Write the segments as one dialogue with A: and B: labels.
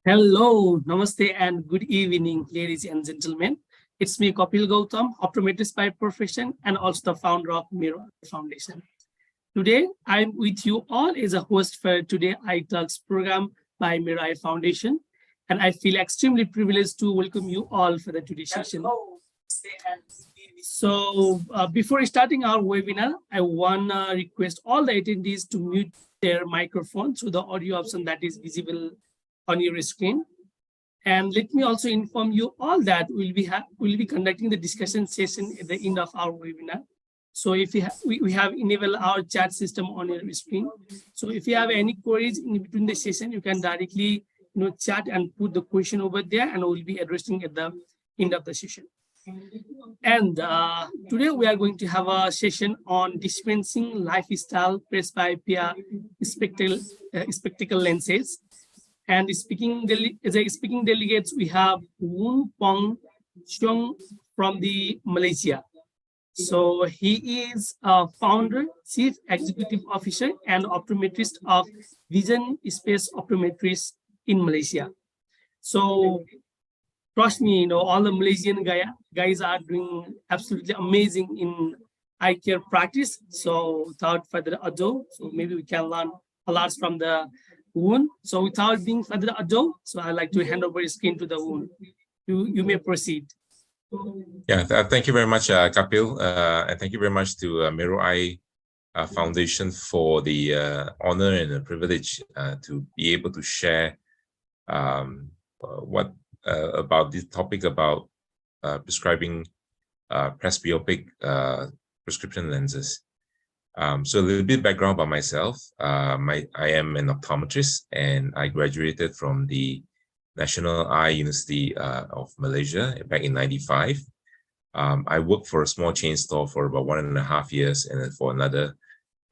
A: Hello, namaste, and good evening, ladies and gentlemen. It's me, Kapil Gautam, optometrist by profession, and also the founder of Mero Foundation. Today, I'm with you all as a host for Today I Talks program by Mero Foundation, and I feel extremely privileged to welcome you all for the today's session. So, before starting our webinar, I want to request all the attendees to mute their microphone through the audio option that is visible on your screen. And let me also inform you all that we'll be conducting the discussion session at the end of our webinar. So if we have enabled our chat system on your screen. So if you have any queries in between the session, you can directly chat and put the question over there, and we'll be addressing at the end of the session. And today we are going to have a session on dispensing lifestyle presbyopia spectacle lenses. And as speaking delegates, we have Woon Seong from Malaysia. So he is a founder, chief executive officer, and optometrist of Vision Space Optometry in Malaysia. So trust me, all the Malaysian guys are doing absolutely amazing in eye care practice. So without further ado, so maybe we can learn a lot from the Woon. So without being further ado, so I'd like to hand over the screen to the Woon. You may proceed.
B: Yeah, thank you very much, Kapil, and thank you very much to Mero Eye Foundation for the honor and the privilege to be able to share about this topic about prescribing presbyopic prescription lenses. So a little bit background about myself. I am an optometrist, and I graduated from the National Eye University of Malaysia back in '95. I worked for a small chain store for about 1.5 years, and then for another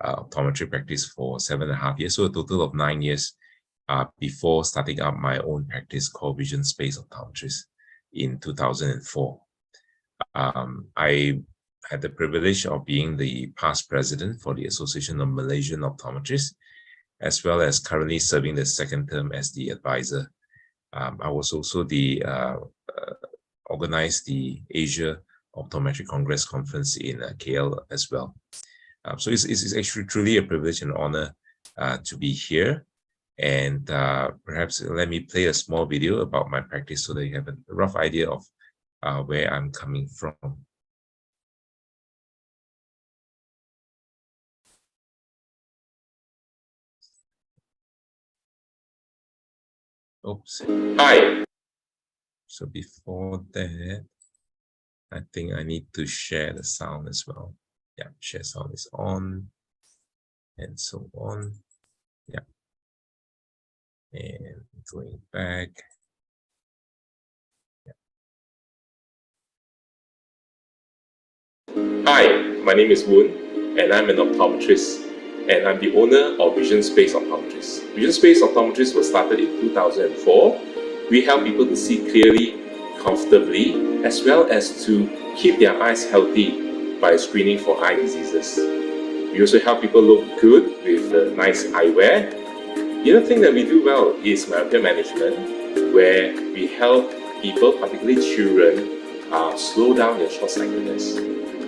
B: optometry practice for 7.5 years. So a total of 9 years before starting up my own practice called Vision Space Optometrist in 2004. I had the privilege of being the past president for the Association of Malaysian Optometrists, as well as currently serving the second term as the advisor. I was also the organized the Asia Optometry Congress Conference in KL as well. So it's actually truly a privilege and honor to be here. And perhaps let me play a small video about my practice so that you have a rough idea of where I'm coming from. Oops. Hi. So before that, I think I need to share the sound as well. Yeah, share sound is on, and so on. Yeah. And going back. Yeah. Hi, my name is Woon, and I'm an optometrist, and I'm the owner of Vision Space Optometrist. Vision Space Optometrist was started in 2004. We help people to see clearly, comfortably, as well as to keep their eyes healthy by screening for eye diseases. We also help people look good with nice eyewear. The other thing that we do well is myopia management, where we help people, particularly children, slow down their short-sightedness.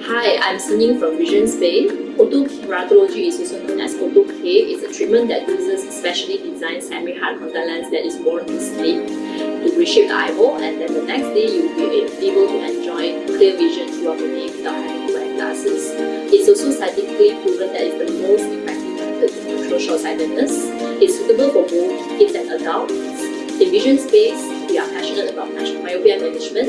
C: Hi, I'm Seong from Vision Space. Photokeratology is also known as Photo-K. It's a treatment that uses specially designed semi-hard contact lens that is worn to sleep to reshape the eyeball, and then the next day you'll be able to enjoy clear vision throughout the day without having to wear glasses. It's also scientifically proven that it's the most effective method to control short-sightedness. It's suitable for both kids and adults. In Vision Space, we are passionate about myopia management.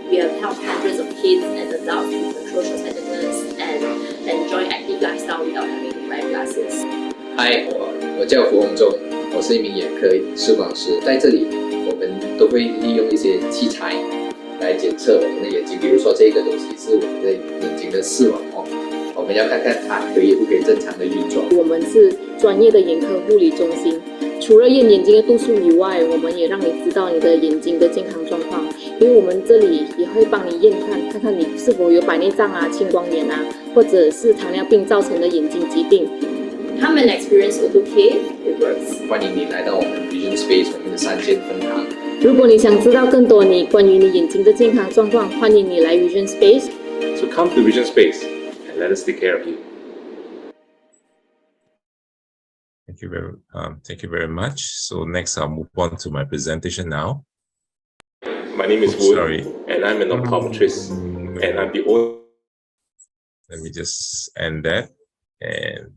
C: We have helped hundreds of kids and adults to control short-sightedness and enjoy active lifestyle without having to wear glasses.
D: Hi，我叫胡宏忠，我是一名眼科视光师。在这里，我们都会利用一些器材来检测我们的眼睛，比如说这个东西是我们的眼睛的视网膜，我们要看看它不可以正常的运作。
C: 我们是专业的眼科护理中心，除了验眼睛的度数以外，我们也让你知道你的眼睛的健康状况。因为我们这里也会帮你验看看你是否有白内障啊、青光眼啊，或者是糖尿病造成的眼睛疾病。Come and experience Photo-K, it works.
D: 欢迎你来到我们 Vision Space 我们的的3间分行。
C: 如果你想知道更多关于你眼睛的健康状况，欢迎你来 Vision Space。So
B: come to Vision Space and let us take care of you. Thank you very much. So next, I'll move on to my presentation now.
E: My name is Woon, and I'm an optometrist, and I'm the only.
B: Let me just end that and.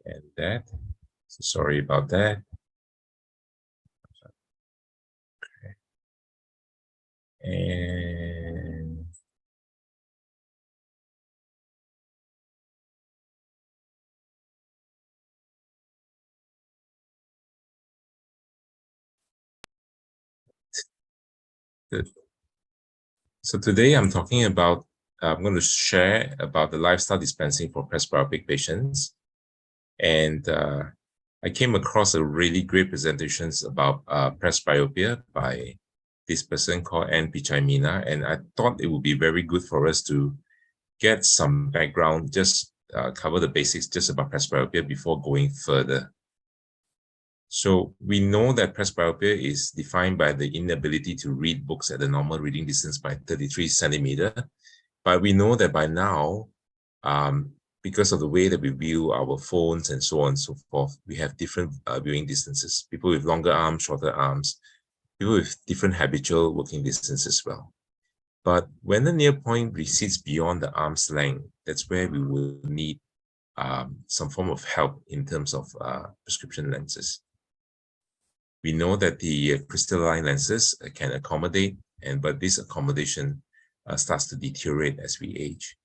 B: And that. So sorry about that. Okay. And good. So today I'm talking about, I'm going to share about the lifestyle dispensing for presbyopic patients. And I came across a really great presentations about presbyopia by this person called Ann Pichaimina, and I thought it would be very good for us to get some background, just cover the basics just about presbyopia before going further. So we know that presbyopia is defined by the inability to read books at the normal reading distance by 33 centimeter, but we know that by now, because of the way that we view our phones and so on and so forth, we have different viewing distances. People with longer arms, shorter arms, people with different habitual working distance as well. But when the near point recedes beyond the arm's length, that's where we will need some form of help in terms of prescription lenses. We know that the crystalline lenses can accommodate, but this accommodation starts to deteriorate as we age.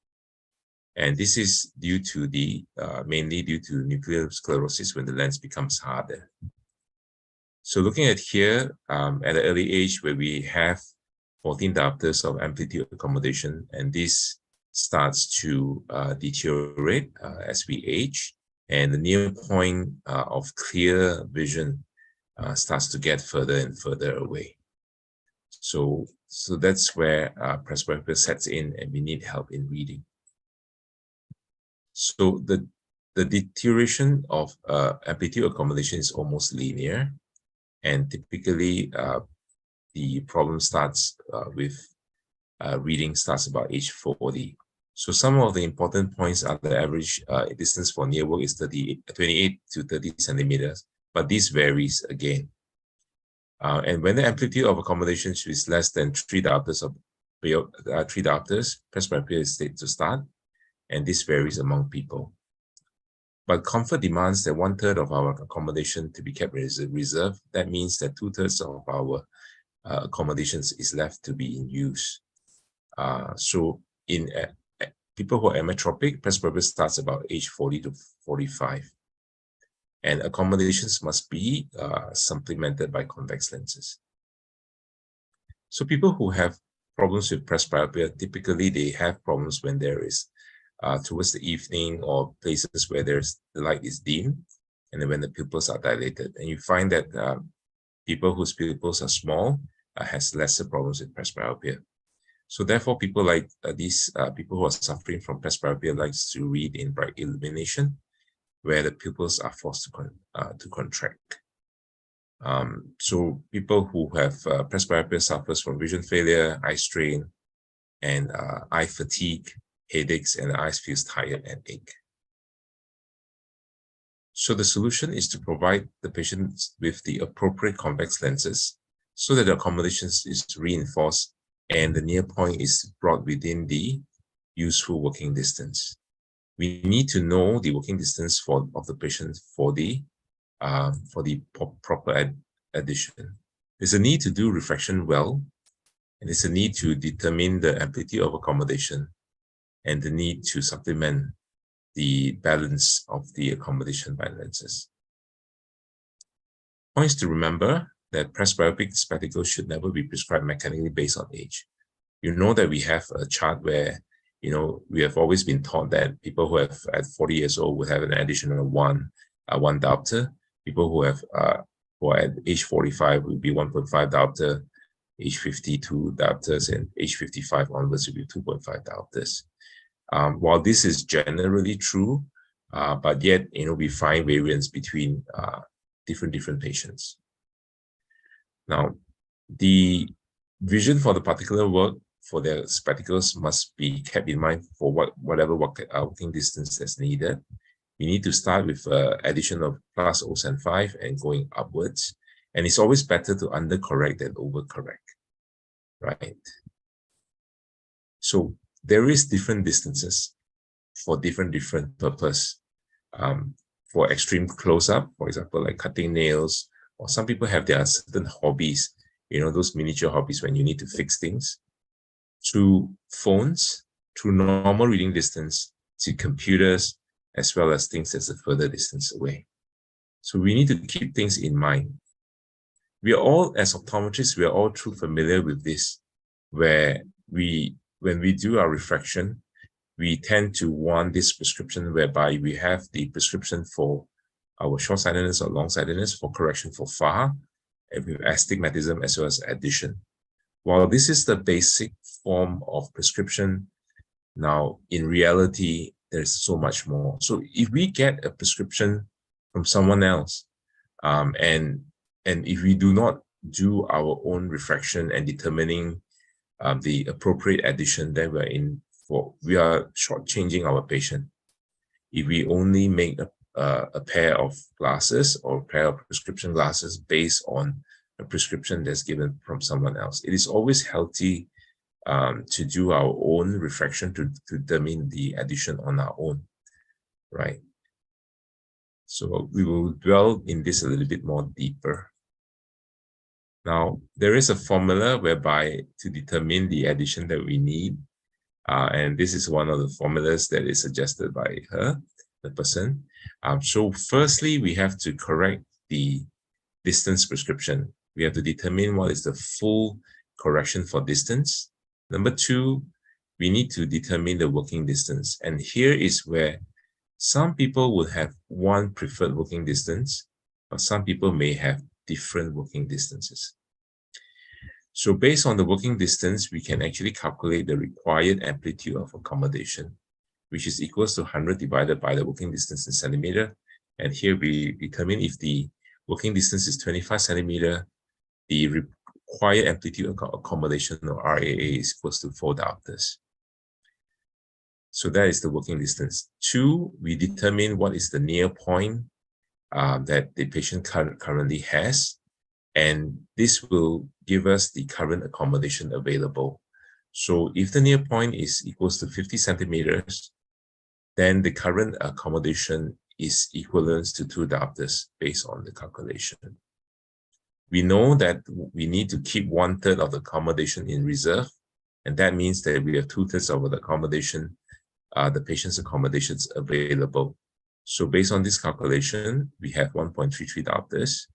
B: And this is due to the, mainly due to nuclear sclerosis when the lens becomes harder. So looking at here, at an early age where we have 14 diopters of amplitude accommodation, and this starts to deteriorate as we age, and the near point of clear vision starts to get further and further away. So that's where presbyopia sets in, and we need help in reading. So the deterioration of amplitude accommodation is almost linear, and typically the problem starts with reading starts about age 40. So some of the important points are the average distance for near work is 28 to 30 centimeters, but this varies again. And when the amplitude of accommodation is less than 3 diopters of 3 diopters, presbyopia is said to start. And this varies among people. But comfort demands that 1/3 of our accommodation to be kept reserved. That means that 2/3 of our accommodations is left to be in use. So in people who are ametropic, presbyopia starts about age 40 to 45. And accommodations must be supplemented by convex lenses. So people who have problems with presbyopia, typically they have problems when there is towards the evening or places where the light is dim, and then when the pupils are dilated. And you find that people whose pupils are small has lesser problems with presbyopia. So therefore, people like these people who are suffering from presbyopia likes to read in bright illumination, where the pupils are forced to contract. So people who have presbyopia suffers from vision failure, eye strain, and eye fatigue, headaches, and the eyes feels tired and ache. So the solution is to provide the patients with the appropriate convex lenses so that the accommodation is reinforced and the near point is brought within the useful working distance. We need to know the working distance of the patient for the proper addition. There's a need to do refraction well, and there's a need to determine the amplitude of accommodation, and the need to supplement the balance of the accommodation by lenses. Points to remember that presbyopic spectacles should never be prescribed mechanically based on age. You know that we have a chart where, we have always been taught that people who have at 40 years old will have an additional one diopter. People who are at age 45 will be 1.5 diopter. age 52 diopters, and age 55 onwards will be 2.5 diopters. While this is generally true, but yet, we find variance between different patients. Now, the vision for the particular work for their spectacles must be kept in mind for whatever working distance that's needed. We need to start with addition of plus 0.5 and going upwards. And it's always better to undercorrect than overcorrect, right? So there is different distances for different purpose. For extreme close-up, for example, like cutting nails, or some people have their certain hobbies, those miniature hobbies when you need to fix things, to phones, to normal reading distance, to computers, as well as things that's a further distance away. So we need to keep things in mind. We are all, as optometrists, we are all too familiar with this, where when we do our refraction, we tend to want this prescription whereby we have the prescription for our short-sightedness or long-sightedness for correction for far, and with astigmatism as well as addition. While this is the basic form of prescription, now in reality, there's so much more. So if we get a prescription from someone else, and if we do not do our own refraction and determining the appropriate addition, then we are shortchanging our patient. If we only make a pair of glasses or a pair of prescription glasses based on a prescription that's given from someone else, it is always healthy to do our own refraction to determine the addition on our own, right? So we will dwell in this a little bit more deeper. Now, there is a formula whereby to determine the addition that we need, and this is one of the formulas that is suggested by the person. So firstly, we have to correct the distance prescription. We have to determine what is the full correction for distance. Number two, we need to determine the working distance. And here is where some people will have one preferred working distance, but some people may have different working distances. So based on the working distance, we can actually calculate the required amplitude of accommodation, which is equals to 100 divided by the working distance in centimeter. And here we determine if the working distance is 25 centimeter, the required amplitude of accommodation, or RAA, is equals to 4 diopters. So that is the working distance. Two, we determine what is the near point that the patient currently has, and this will give us the current accommodation available. So if the near point is equals to 50 centimeters, then the current accommodation is equivalent to 2 diopters based on the calculation. We know that we need to keep 1/3 of the accommodation in reserve, and that means that we have 2/3 of the accommodation, the patient's accommodations available. So based on this calculation, we have 1.33 diopters,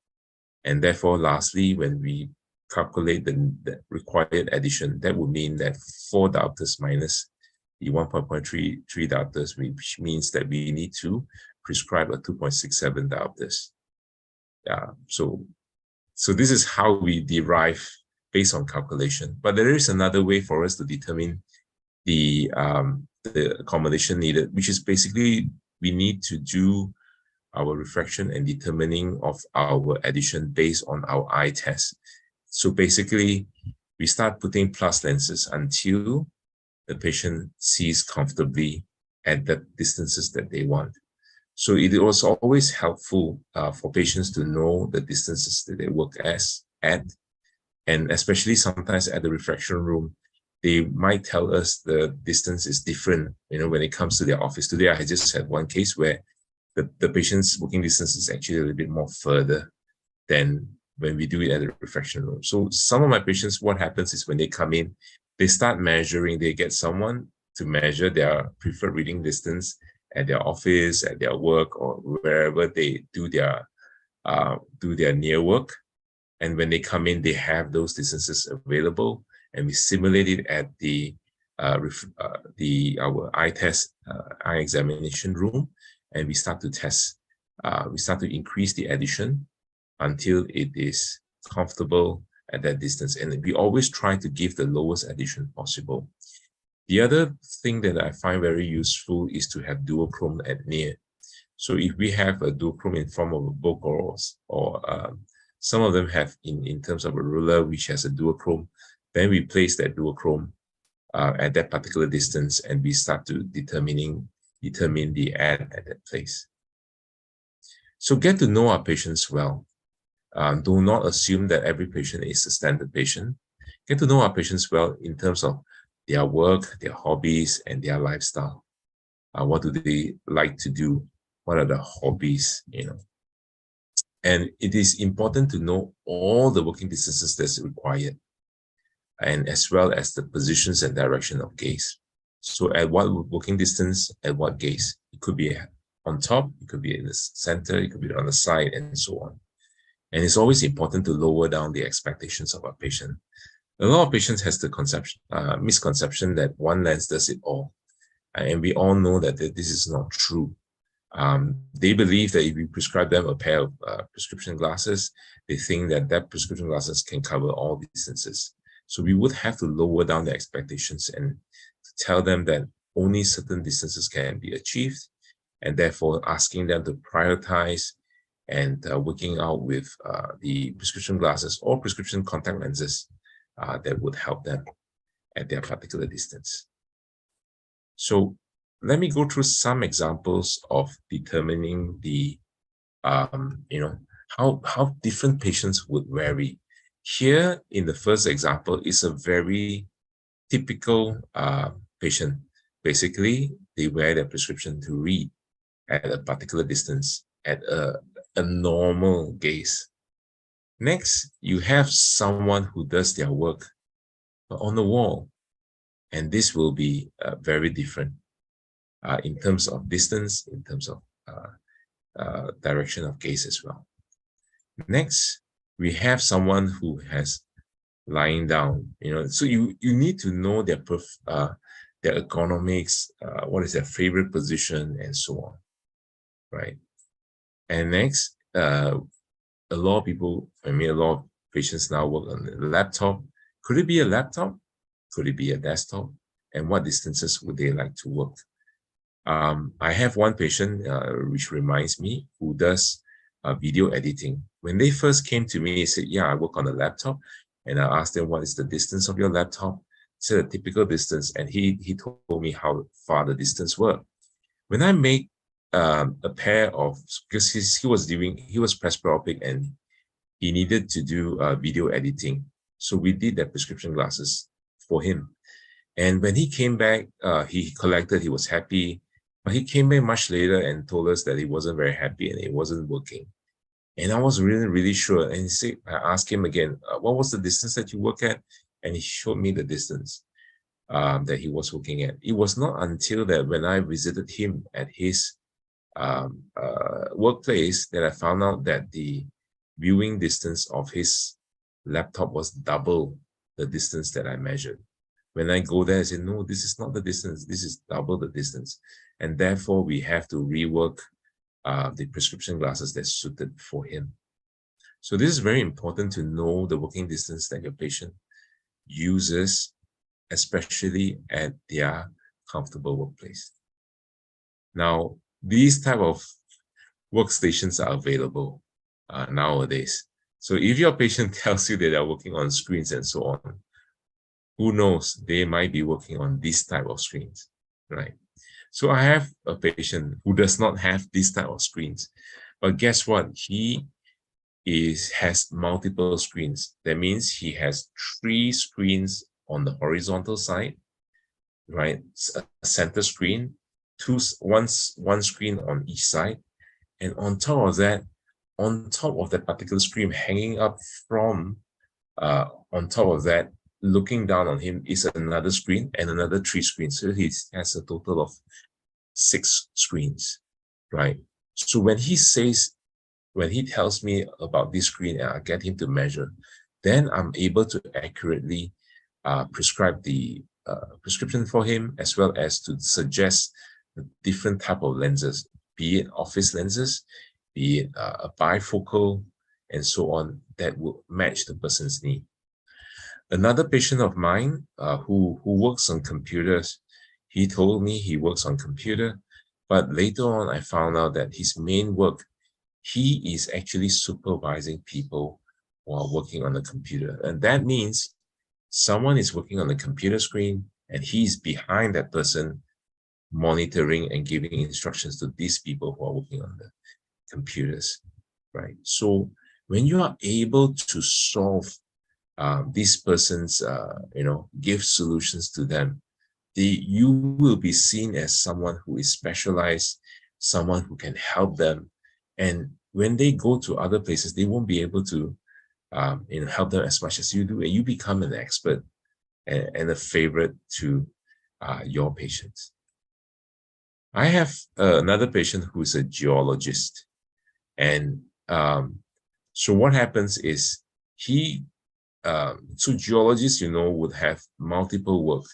B: and therefore, lastly, when we calculate the required addition, that would mean that 4 diopters minus the 1.33 diopters, which means that we need to prescribe a 2.67 diopters. So this is how we derive based on calculation. But there is another way for us to determine the accommodation needed, which is basically we need to do our refraction and determining of our addition based on our eye test. So basically, we start putting plus lenses until the patient sees comfortably at the distances that they want. So it was always helpful for patients to know the distances that they work at, and especially sometimes at the refraction room, they might tell us the distance is different, when it comes to their office. Today, I just had one case where the patient's working distance is actually a little bit more further than when we do it at the refraction room. So some of my patients, what happens is when they come in, they start measuring, they get someone to measure their preferred reading distance at their office, at their work, or wherever they do their near work. And when they come in, they have those distances available, and we simulate it at our eye test, eye examination room, and we start to test. We start to increase the addition until it is comfortable at that distance. And we always try to give the lowest addition possible. The other thing that I find very useful is to have duochrome at near. So if we have a duochrome in form of a book or some of them have in terms of a ruler which has a duochrome, then we place that duochrome at that particular distance, and we start to determine the ad at that place. So get to know our patients well. Do not assume that every patient is a standard patient. Get to know our patients well in terms of their work, their hobbies, and their lifestyle. What do they like to do? What are the hobbies, And it is important to know all the working distances that's required, and as well as the positions and direction of gaze. So at what working distance, at what gaze? It could be on top, it could be in the center, it could be on the side, and so on. And it's always important to lower down the expectations of our patient. A lot of patients has the misconception that one lens does it all. And we all know that this is not true. They believe that if we prescribe them a pair of prescription glasses, they think that prescription glasses can cover all distances. So we would have to lower down the expectations and tell them that only certain distances can be achieved, and therefore asking them to prioritize and working out with the prescription glasses or prescription contact lenses that would help them at their particular distance. So let me go through some examples of determining the, how different patients would vary. Here in the first example is a very typical patient. Basically, they wear their prescription to read at a particular distance at a normal gaze. Next, you have someone who does their work on the wall, and this will be very different in terms of distance, in terms of direction of gaze as well. Next, we have someone who has lying down. So you need to know their ergonomics, what is their favorite position, and so on, right? And next, a lot of people, a lot of patients now work on a laptop. Could it be a laptop? Could it be a desktop? And what distances would they like to work? I have one patient, which reminds me, who does video editing. When they first came to me, he said, yeah, I work on a laptop. And I asked them, what is the distance of your laptop? He said a typical distance. And he told me how far the distance were. When I make a pair of, because he was presbyopic and he needed to do video editing. So we did that prescription glasses for him. And when he came back, he collected, he was happy. But he came back much later and told us that he wasn't very happy and it wasn't working. And I was really, really sure. And I asked him again, what was the distance that you work at? And he showed me the distance that he was working at. It was not until that when I visited him at his workplace that I found out that the viewing distance of his laptop was double the distance that I measured. When I go there, I say, no, this is not the distance. This is double the distance. And therefore, we have to rework the prescription glasses that's suited for him. So this is very important to know the working distance that your patient uses, especially at their comfortable workplace. Now, these type of workstations are available nowadays. So if your patient tells you that they're working on screens and so on, who knows, they might be working on this type of screens, right? So I have a patient who does not have this type of screens, but guess what? He has multiple screens. That means he has 3 screens on the horizontal side, right? A center screen, one screen on each side, and on top of that particular screen hanging up from on top of that, looking down on him is another screen and another 3 screens. So he has a total of 6 screens, right? So when he tells me about this screen and I get him to measure, then I'm able to accurately prescribe the prescription for him, as well as to suggest the different type of lenses, be it office lenses, be it a bifocal, and so on, that will match the person's need. Another patient of mine who works on computers, he told me he works on computer, but later on I found out that his main work, he is actually supervising people who are working on the computer. And that means someone is working on the computer screen and he's behind that person, monitoring and giving instructions to these people who are working on the computers, right? So when you are able to solve these persons, give solutions to them, you will be seen as someone who is specialized, someone who can help them. And when they go to other places, they won't be able to help them as much as you do, and you become an expert and a favorite to your patients. I have another patient who is a geologist, and so what happens is so geologists, would have multiple work.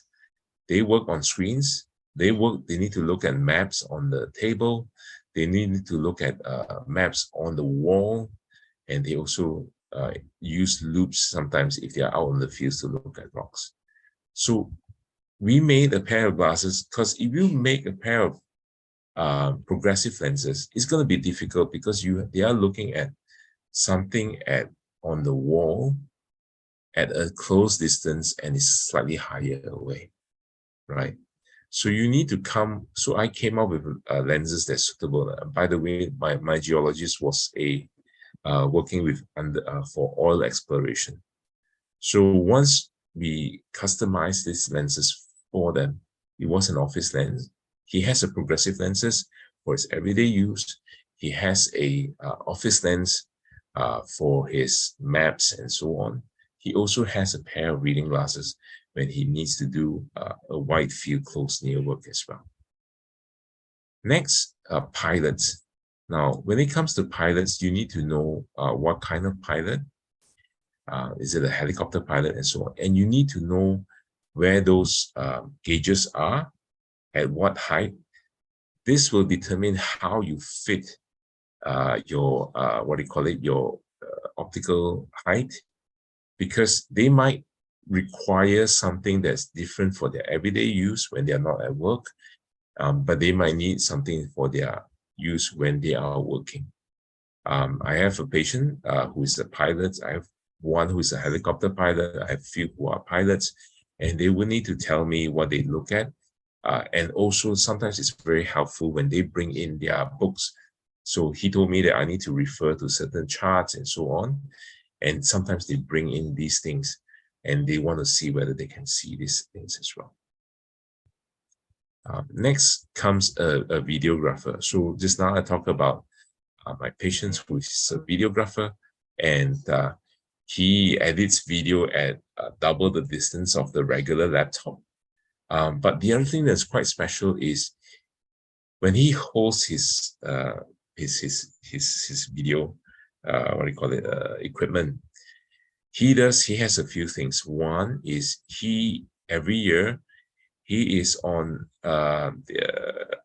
B: They work on screens. They need to look at maps on the table. They need to look at maps on the wall, and they also use loops sometimes if they are out in the fields to look at rocks. So we made a pair of glasses, because if you make a pair of progressive lenses, it's going to be difficult because they are looking at something on the wall at a close distance and is slightly higher away, right? So you need to so I came up with lenses that's suitable. By the way, my geologist was working with for oil exploration. So once we customized these lenses for them, it was an office lens. He has a progressive lenses for his everyday use. He has a office lens for his maps and so on. He also has a pair of reading glasses when he needs to do a wide field close near work as well. Next, pilots. Now, when it comes to pilots, you need to know what kind of pilot. Is it a helicopter pilot and so on? And you need to know where those gauges are, at what height. This will determine how you fit your, your optical height, because they might require something that's different for their everyday use when they are not at work, but they might need something for their use when they are working. I have a patient who is a pilot. I have one who is a helicopter pilot. I have a few who are pilots, and they will need to tell me what they look at. And also sometimes it's very helpful when they bring in their books. So he told me that I need to refer to certain charts and so on. And sometimes they bring in these things and they want to see whether they can see these things as well. Next comes a videographer. So just now I talked about my patient who is a videographer, and he edits video at double the distance of the regular laptop. But the other thing that's quite special is when he holds his video, equipment, he has a few things. One is every year he is on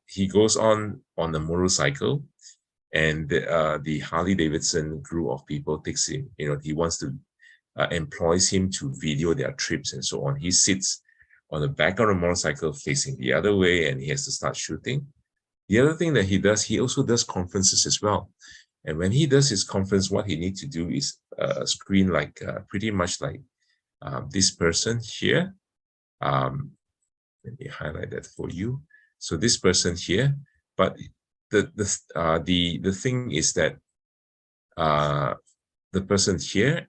B: he goes on a motorcycle, and the Harley Davidson group of people takes him. He wants to employs him to video their trips and so on. He sits on the back of a motorcycle facing the other way, and he has to start shooting. The other thing that he does, he also does conferences as well. And when he does his conference, what he needs to do is a screen like pretty much like this person here. Let me highlight that for you. So this person here, but the thing is that the person here,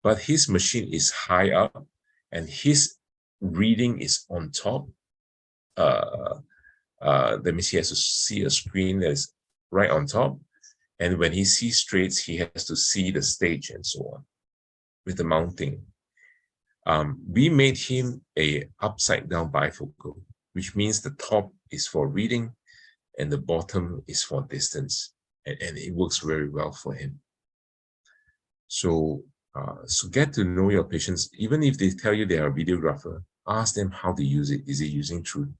B: but his machine is high up and his reading is on top. That means he has to see a screen that is right on top. And when he sees straight, he has to see the stage and so on with the mounting. We made him a upside down bifocal, which means the top is for reading and the bottom is for distance. And it works very well for him. So get to know your patients. Even if they tell you they are a videographer, ask them how to use it. Is it using through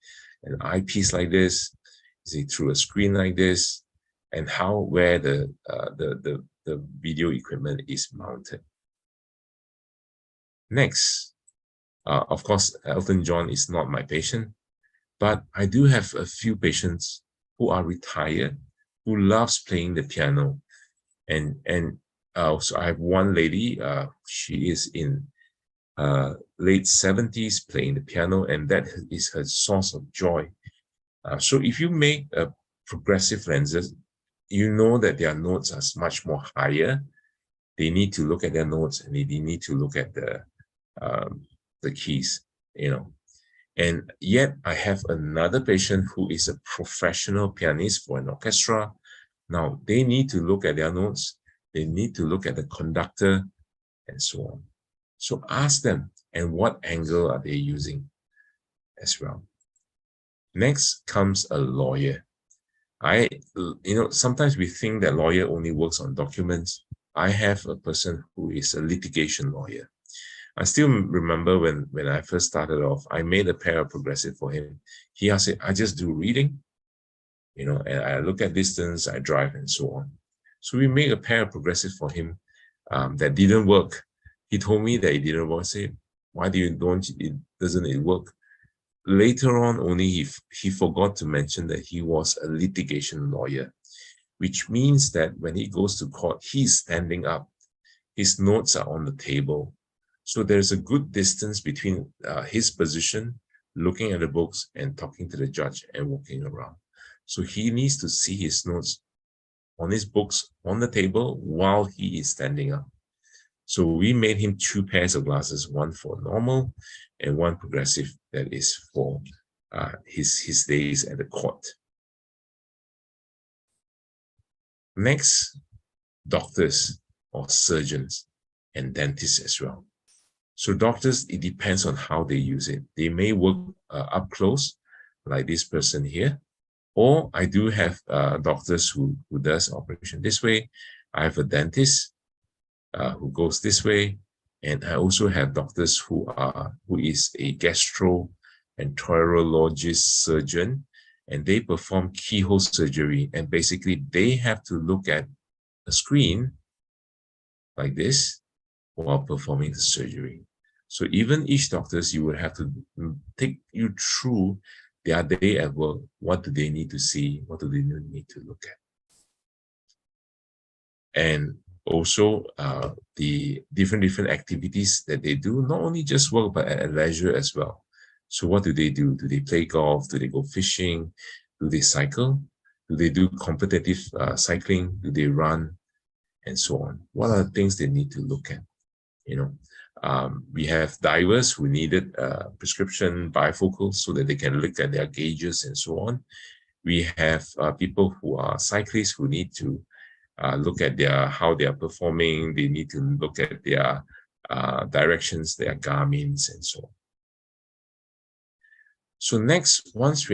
B: an eyepiece like this? Is it through a screen like this? And where the video equipment is mounted. Next, of course, Elton John is not my patient, but I do have a few patients who are retired, who loves playing the piano. And so I have one lady, she is in late 70s playing the piano, and that is her source of joy. So if you make a progressive lenses, you know that their notes are much more higher. They need to look at their notes, and they need to look at the keys, you know. And yet I have another patient who is a professional pianist for an orchestra. Now they need to look at their notes, they need to look at the conductor, and so on. So ask them, and what angle are they using as well. Next comes a lawyer. Sometimes we think that lawyer only works on documents. I have a person who is a litigation lawyer. I still remember when I first started off, I made a pair of progressive for him. He asked, I just do reading, and I look at distance, I drive, and so on. So we made a pair of progressive for him that didn't work. He told me that it didn't work. I said, why doesn't it work? Later on, only he forgot to mention that he was a litigation lawyer, which means that when he goes to court, he's standing up. His notes are on the table. So there's a good distance between his position, looking at the books and talking to the judge and walking around. So he needs to see his notes on his books on the table while he is standing up. So we made him 2 pairs of glasses, one for normal and one progressive that is for his days at the court. Next, doctors or surgeons and dentists as well. So doctors, it depends on how they use it. They may work up close, like this person here, or I do have doctors who does operation this way. I have a dentist who goes this way, and I also have doctors who is a gastroenterologist surgeon, and they perform keyhole surgery, and basically they have to look at a screen like this while performing the surgery. So even each doctors, you would have to take you through their day at work. What do they need to see? What do they need to look at? And also the different activities that they do, not only just work, but at leisure as well. So what do they do? Do they play golf? Do they go fishing? Do they cycle? Do they do competitive cycling? Do they run? And so on. What are the things they need to look at? We have divers who needed prescription bifocals so that they can look at their gauges and so on. We have people who are cyclists who need to look at how they are performing. They need to look at their directions, their Garmins, and so on. So next, once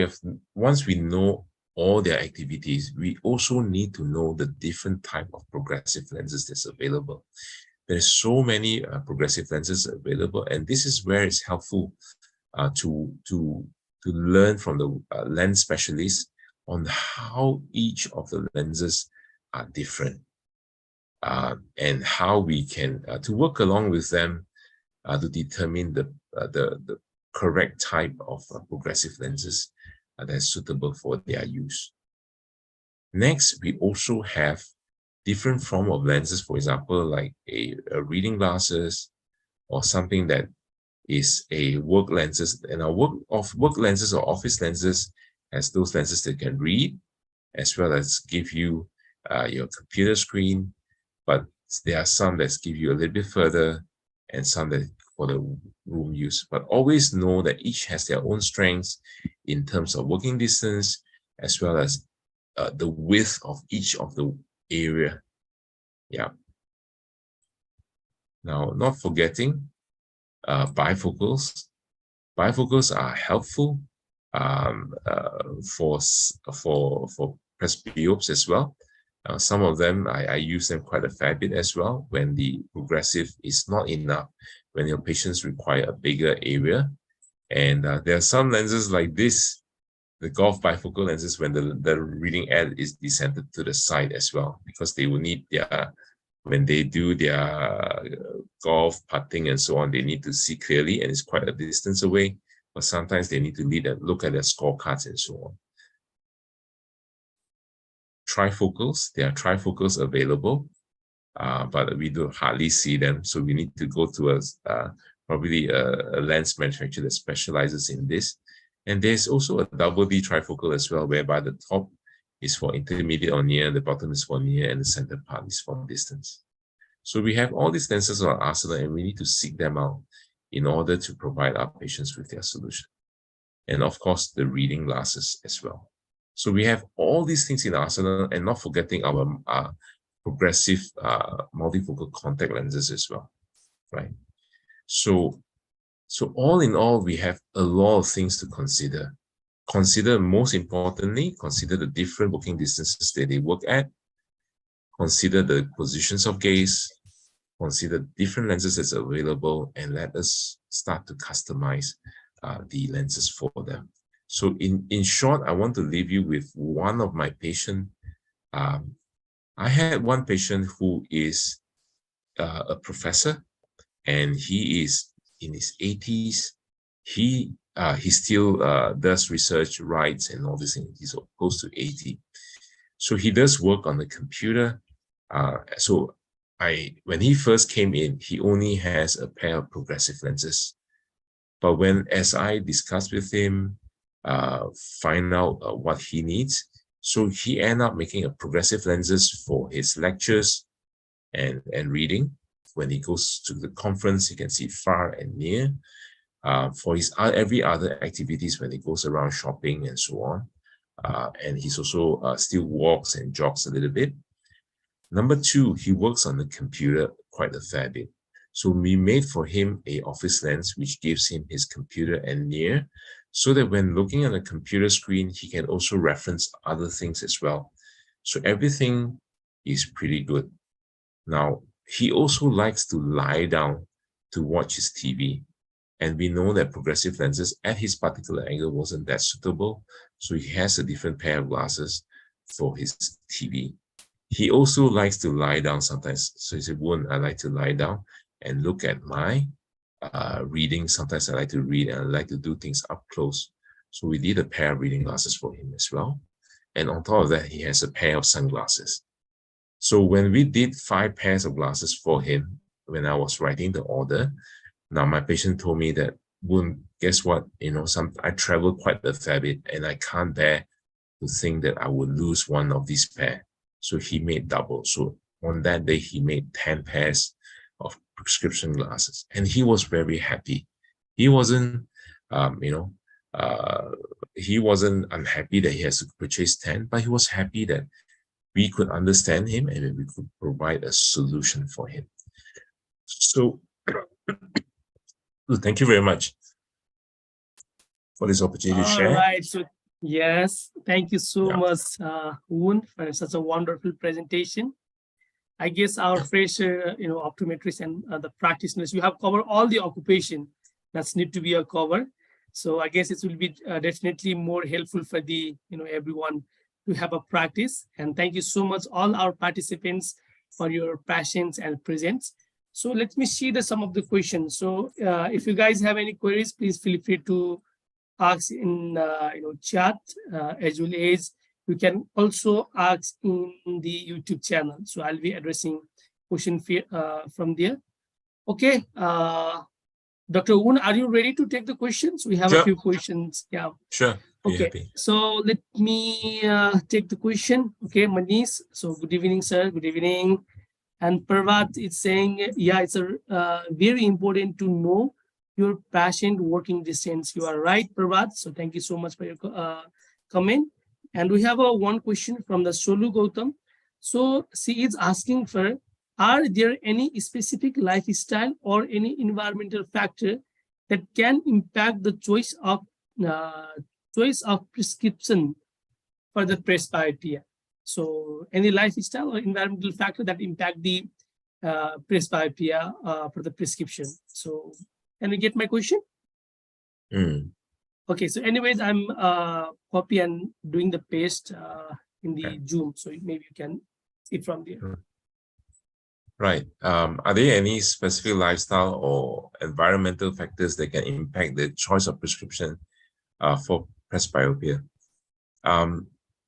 B: we know all their activities, we also need to know the different type of progressive lenses that's available. There's so many progressive lenses available, and this is where it's helpful to learn from the lens specialists on how each of the lenses are different, and how we can to work along with them to determine the correct type of progressive lenses that's suitable for their use. Next, we also have different form of lenses, for example, like a reading glasses or something that is a work lenses. And our work lenses or office lenses has those lenses that can read, as well as give you your computer screen. But there are some that give you a little bit further and some that for the room use. But always know that each has their own strengths in terms of working distance, as well as the width of each of the area. Yeah. Now, not forgetting bifocals. Bifocals are helpful for presbyopes as well. Some of them, I use them quite a fair bit as well when the progressive is not enough, when your patients require a bigger area. And there are some lenses like this, the golf bifocal lenses, when the reading end is descended to the side as well, because they will need their when they do their golf, putting, and so on, they need to see clearly, and it's quite a distance away. But sometimes they need to look at their scorecards and so on. Trifocals, there are trifocals available, but we do hardly see them. So we need to go to probably a lens manufacturer that specializes in this. And there's also a double D trifocal as well, whereby the top is for intermediate or near, the bottom is for near, and the center part is for distance. So we have all these lenses on our arsenal, and we need to seek them out in order to provide our patients with their solution. And of course, the reading glasses as well. So we have all these things in our arsenal, and not forgetting our progressive multifocal contact lenses as well, right? So all in all, we have a lot of things to consider. Most importantly, consider the different working distances that they work at. Consider the positions of gaze. Consider different lenses that's available, and let us start to customize the lenses for them. So in short, I want to leave you with one of my patients. I had one patient who is a professor, and he is in his 80s. He still does research, writes, and all these things. He's close to 80. So he does work on the computer. When he first came in, he only has a pair of progressive lenses. But as I discussed with him, find out what he needs, so he ended up making a progressive lenses for his lectures and reading. When he goes to the conference, he can see far and near. For his every other activities, when he goes around shopping and so on. And he's also still walks and jogs a little bit. Number two, he works on the computer quite a fair bit. So we made for him a office lens, which gives him his computer and near, so that when looking at a computer screen, he can also reference other things as well. So everything is pretty good. Now, he also likes to lie down to watch his TV. And we know that progressive lenses at his particular angle wasn't that suitable. So he has a different pair of glasses for his TV. He also likes to lie down sometimes. So he said, Woon, I like to lie down and look at my reading. Sometimes I like to read and I like to do things up close. So we did a pair of reading glasses for him as well. And on top of that, he has a pair of sunglasses. So when we did 5 pairs of glasses for him, when I was writing the order, now my patient told me that, Woon, guess what? I travel quite a fair bit and I can't bear to think that I would lose one of these pair. So he made double. So on that day, he made 10 pairs of prescription glasses, and he was very happy. He wasn't, he wasn't unhappy that he has to purchase 10, but he was happy that we could understand him and that we could provide a solution for him. So thank you very much for this opportunity to share.
A: All right. So yes, thank you so much, Woon, for such a wonderful presentation. I guess our fresher, optometrists and the practitioners, you have covered all the occupation that's need to be covered. So I guess it will be definitely more helpful for the, everyone to have a practice. And thank you so much, all our participants, for your patience and presence. So let me see some of the questions. So if you guys have any queries, please feel free to ask in chat, as well as you can also ask in the YouTube channel. So I'll be addressing question from there. Okay, Dr. Woon, are you ready to take the questions? We have a few questions. Yeah.
B: Sure.
A: Okay. So let me take the question. Okay, Manish. So good evening, sir. Good evening. And Parvat is saying, yeah, it's very important to know your patient working distance. You are right, Parvat. So thank you so much for your comment. And we have one question from the Solu Gautam. So she is asking for, are there any specific lifestyle or any environmental factor that can impact the choice of prescription for the presbyopia? So any lifestyle or environmental factor that impact the presbyopia for the prescription. So can you get my question? Okay, so anyways, I'm copy and doing the paste in the Zoom, so maybe you can see from there.
B: Right. Are there any specific lifestyle or environmental factors that can impact the choice of prescription for presbyopia?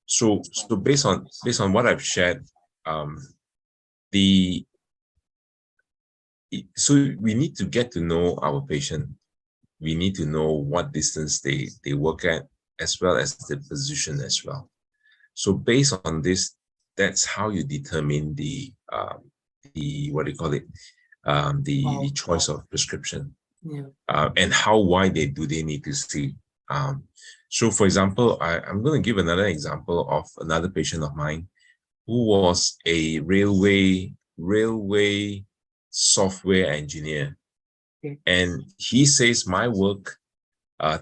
B: So based on what I've shared, so we need to get to know our patient. We need to know what distance they work at, as well as the position as well. So based on this, that's how you determine the what do you call it? The choice of prescription.
A: Yeah.
B: And how wide do they need to see. So for example, I'm going to give another example of another patient of mine who was a railway software engineer.
A: Okay.
B: And he says my work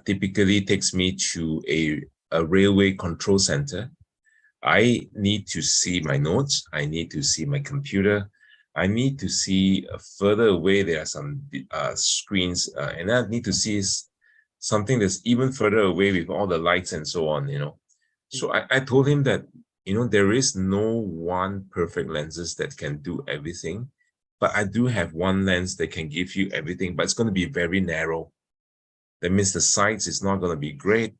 B: typically takes me to a railway control center. I need to see my notes. I need to see my computer. I need to see further away. There are some screens, and I need to see something that's even further away with all the lights and so on, you know. So I told him that, you know, there is no one perfect lenses that can do everything, but I do have one lens that can give you everything, but it's going to be very narrow. That means the size is not going to be great,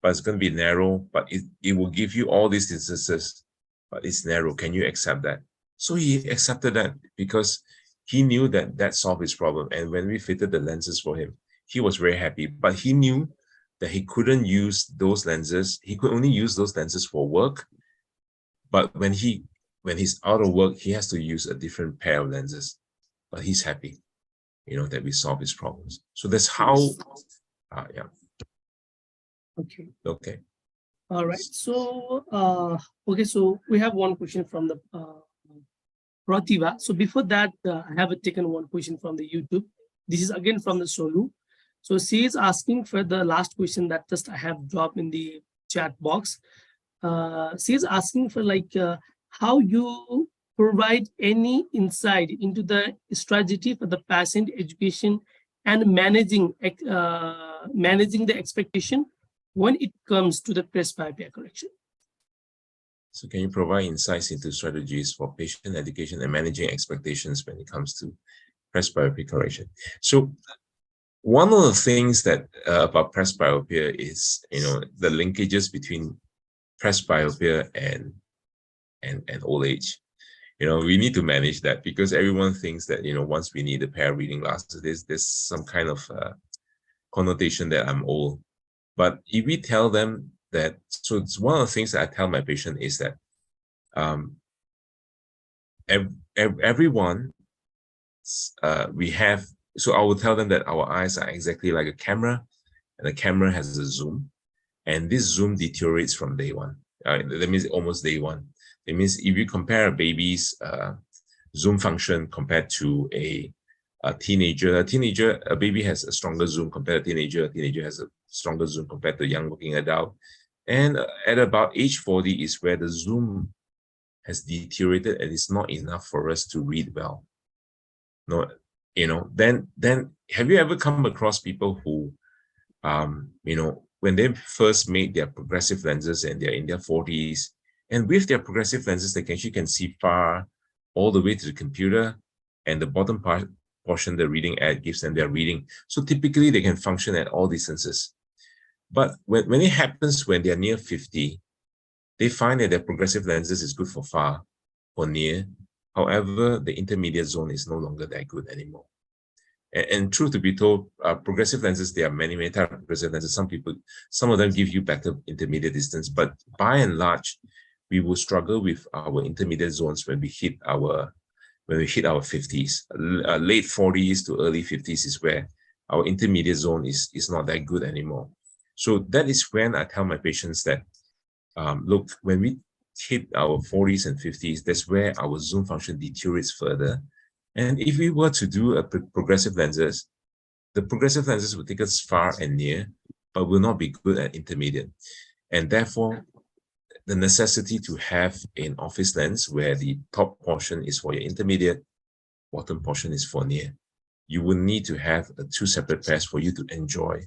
B: but it's going to be narrow, but it will give you all these distances, but it's narrow. Can you accept that? So he accepted that because he knew that solved his problem. And when we fitted the lenses for him, he was very happy, but he knew that he couldn't use those lenses. He could only use those lenses for work. But when he's out of work, he has to use a different pair of lenses. But he's happy, you know, that we solve his problems. So that's how, yeah.
A: Okay.
B: Okay.
A: All right. So, okay. So we have one question from the Prativa. So before that, I have taken one question from the YouTube. This is again from the Solu. So she is asking for the last question that just I have dropped in the chat box. She is asking for like how you provide any insight into the strategy for the patient education and managing the expectation when it comes to the presbyopia correction.
B: So can you provide insights into strategies for patient education and managing expectations when it comes to presbyopia correction? So one of the things that about presbyopia is, you know, the linkages between presbyopia and old age. You know, we need to manage that because everyone thinks that, you know, once we need a pair of reading glasses, there's some kind of connotation that I'm old. But if we tell them that, so it's one of the things that I tell my patient is that everyone we have, so I will tell them that our eyes are exactly like a camera, and the camera has a zoom, and this zoom deteriorates from day one. That means almost day one. It means if you compare a baby's zoom function compared to a teenager, a baby has a stronger zoom compared to a teenager has a stronger zoom compared to a young working adult. And at about age 40 is where the zoom has deteriorated and it's not enough for us to read well. No, you know, then have you ever come across people who, you know, when they first made their progressive lenses and they're in their 40s, and with their progressive lenses, they actually can see far all the way to the computer, and the bottom portion, the reading ad gives them their reading. So typically they can function at all distances. But when it happens when they're near 50, they find that their progressive lenses is good for far or near. However, the intermediate zone is no longer that good anymore. And truth to be told, progressive lenses, there are many types of progressive lenses. Some of them give you better intermediate distance, but by and large, we will struggle with our intermediate zones when we hit our 50s. Late 40s to early 50s is where our intermediate zone is not that good anymore. So that is when I tell my patients that, look, when we hit our 40s and 50s, that's where our zoom function deteriorates further. And if we were to do a progressive lenses, the progressive lenses will take us far and near, but will not be good at intermediate. And therefore, the necessity to have an office lens where the top portion is for your intermediate, bottom portion is for near. You will need to have two separate pairs for you to enjoy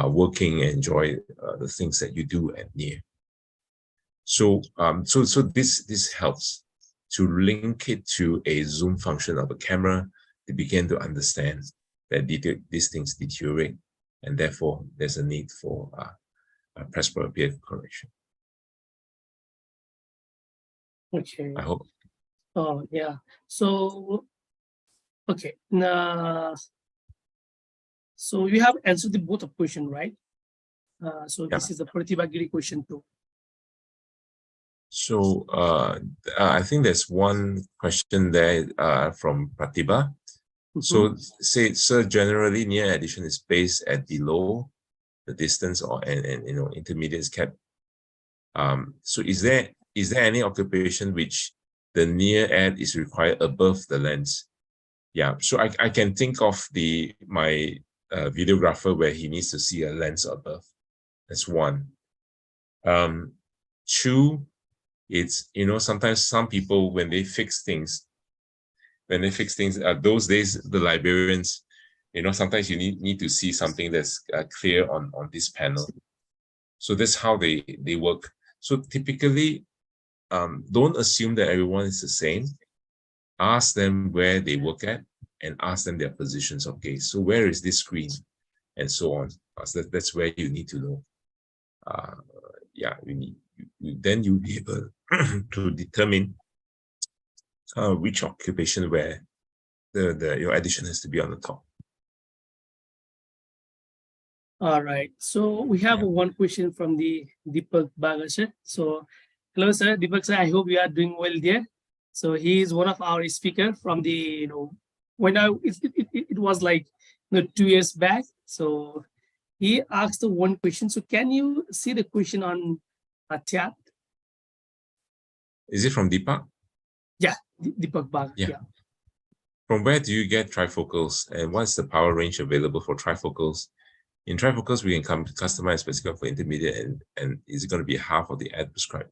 B: working and enjoy the things that you do at near. So this helps. to link it to a zoom function of a camera, they began to understand that these things deteriorate, and therefore there's a need for presbyopia correction.
A: Okay.
B: I hope.
A: Oh, yeah. So, okay. So you have answered the both of question, right? So
B: Yeah.
A: this is the Pratibhagiri question too.
B: So I think there's one question there from Pratibha. So say, sir, generally near addition is based at below the distance or and intermediate is kept. So is there any occupation which the near add is required above the lens? Yeah, so I can think of my videographer where he needs to see a lens above. That's one. Two, it's sometimes some people when they fix things, those days the librarians, sometimes you need to see something that's clear on this panel. So that's how they work. So typically, don't assume that everyone is the same. Ask them where they work at and ask them their positions of gaze. So where is this screen, and so on. So that's where you need to know. Yeah, then you'll be able to determine which occupation where your addition has to be on the top.
A: All right. So we have one question from the Deepak Baga sir. So hello sir, Deepak sir. I hope you are doing well there. So he is one of our speaker from the when it was like 2 years back. So he asked the one question. So can you see the question on chat?
B: Is it from Deepak?
A: Yeah, Deepak Baga. Yeah.
B: From where do you get trifocals, and what's the power range available for trifocals? In trifocals, we can customize specifically for intermediate, and is it going to be half of the ad prescribed?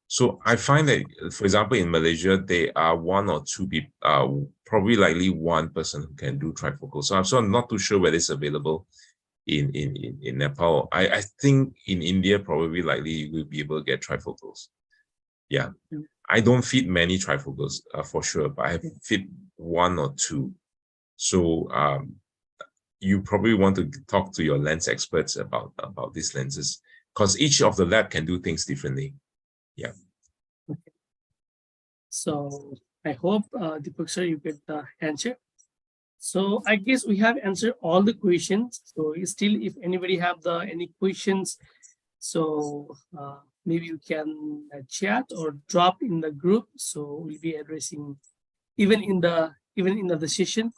B: So I find that, for example, in Malaysia, there are one or two people, probably likely one person who can do trifocals. So I'm not too sure whether it's available in Nepal. I think in India, probably likely you will be able to get trifocals. Yeah. I don't fit many trifocals for sure, but I have fit one or two. So you probably want to talk to your lens experts about these lenses, because each of the lab can do things differently. Yeah.
A: Okay. So I hope Deepak sir, you get the answer. So I guess we have answered all the questions. So still, if anybody have any questions, so maybe you can chat or drop in the group. So we'll be addressing even in the session.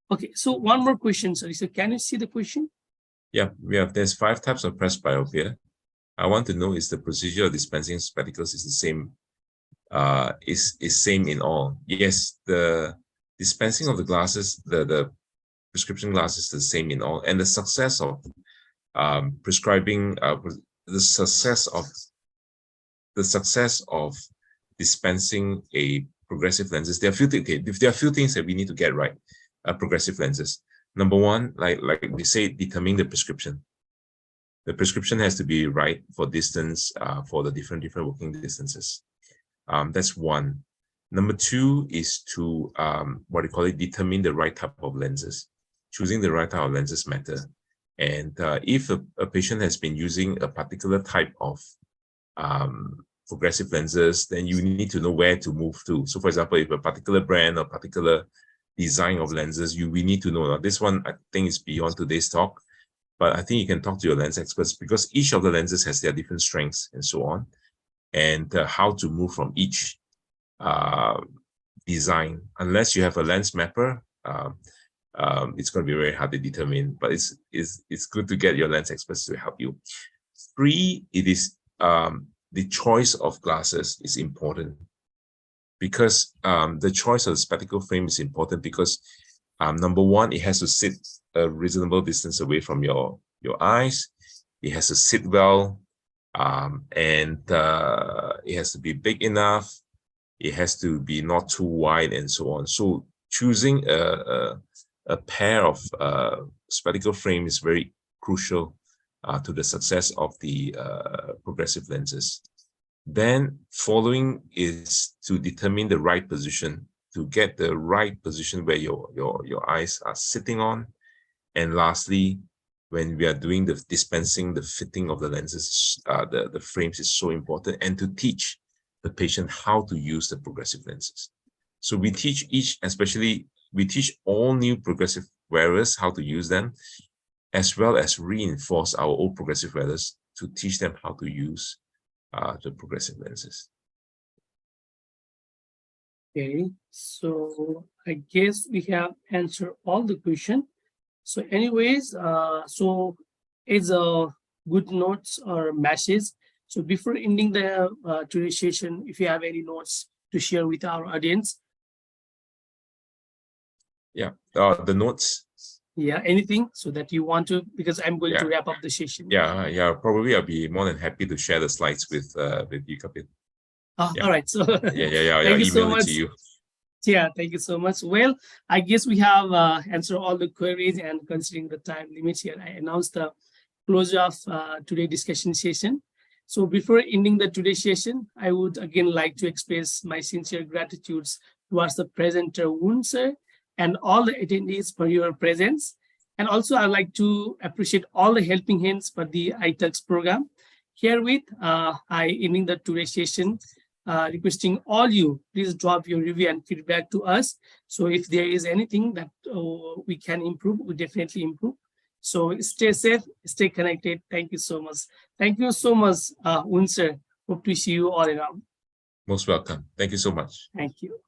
A: Okay, so one more question, sorry. So can you see the question?
B: Yeah, there's 5 types of presbyopia. I want to know is the procedure of dispensing spectacles is the same, is same in all. Yes, the dispensing of the glasses, the prescription glasses is the same in all, and the success of prescribing, the success of dispensing a progressive lenses. There are a few things that we need to get right. Progressive lenses. Number one, like we say, determining the prescription. The prescription has to be right for distance, for the different working distances. That's one. Number two is to determine the right type of lenses. Choosing the right type of lenses matter. And if a patient has been using a particular type of progressive lenses, then you need to know where to move to. So for example, if a particular brand or particular design of lenses, we need to know. Now, this one I think is beyond today's talk, but I think you can talk to your lens experts, because each of the lenses has their different strengths and so on, and how to move from each design. Unless you have a lens mapper, it's going to be very hard to determine, but it's good to get your lens experts to help you. 3, it is the choice of glasses is important, because the choice of the spectacle frame is important because number one, it has to sit a reasonable distance away from your eyes. It has to sit well, and it has to be big enough. It has to be not too wide, and so on. So choosing a pair of spectacle frame is very crucial to the success of the progressive lenses. Then following is to determine the right position, to get the right position where your eyes are sitting on. And lastly, when we are doing the dispensing, the fitting of the lenses, the frames is so important, and to teach the patient how to use the progressive lenses. So we teach we teach all new progressive wearers how to use them, as well as reinforce our old progressive wearers to teach them how to use the progressive lenses.
A: Okay, so I guess we have answered all the questions. So anyways, so it's a good notes or message. So before ending the today's session, if you have any notes to share with our audience.
B: Yeah, the notes.
A: Yeah, anything so that you want to, because I'm going to wrap up the session.
B: Yeah, probably I'll be more than happy to share the slides with you, Kapil.
A: All right, so
B: yeah,
A: thank you so
B: email it
A: much.
B: to you.
A: Yeah, thank you so much. Well, I guess we have answered all the queries, and considering the time limits here, I announced the closure of today's discussion session. So before ending the today's session, I would again like to express my sincere gratitudes towards the presenter Woon sir and all the attendees for your presence. And also I'd like to appreciate all the helping hands for the iTux program. Herewith, I ending the today's session, requesting all you, please drop your review and feedback to us. So if there is anything that we can improve, we definitely improve. So stay safe, stay connected. Thank you so much. Thank you so much, Woon sir. Hope to see you all around.
B: Most welcome. Thank you so much.
A: Thank you.